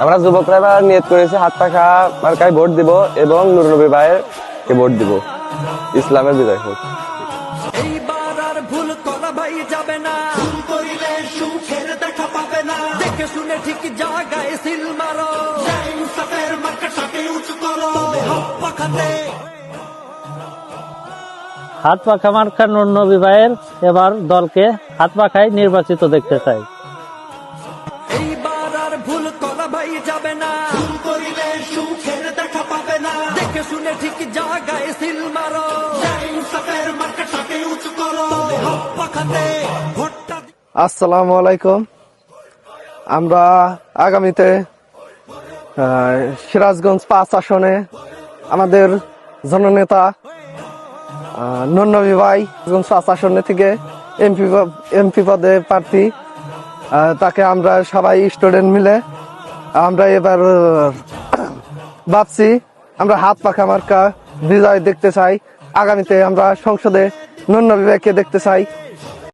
আমরা যুবকরা এবার নিয়ত করেছি হাত পাখা মার্কায় ভোট দিব এবং নূর নবী ভাইয়ের কে ভোট দিব। ইসলামের বিজয় হোক। এইবার আর ভুল করা ভাই যাবে না, ভুল করিলে সুখের দেখা পাবে না। দেখে শুনে ঠিক জায়গায় সিল মারো, ইনসাফের মার্কাটাকে উঁচু করো। হাত পাখাতে হাত পাখা মার্কা নূর নবী ভাইয়ের এবার দলকে হাত পাখায় নির্বাচিত দেখতে চাই। এইবার আর ভুল করা ভাই যাবে না, ভুল করিলে সুখের দেখা পাবে না। দেখে শুনে ঠিক জায়গায় সিল মারো, ইনসাফের মার্কাটাকে উঁচু করো। হাত পাখাতে ভোটটা। আসসালামু আলাইকুম। আমরা আগামীতে সিরাজগঞ্জ 5 আসনে আমাদের জননেতা নূর নবী ভাই 5 আসনে থেকে এমপি পদে প্রার্থী। তাকে আমরা সবাই স্টুডেন্ট মিলে আমরা এবার ভাবছি আমরা হাত পাখা মার্কা বিজয় দেখতে চাই। আগামীতে আমরা সংসদে নূর নবী ভাইকে দেখতে চাই।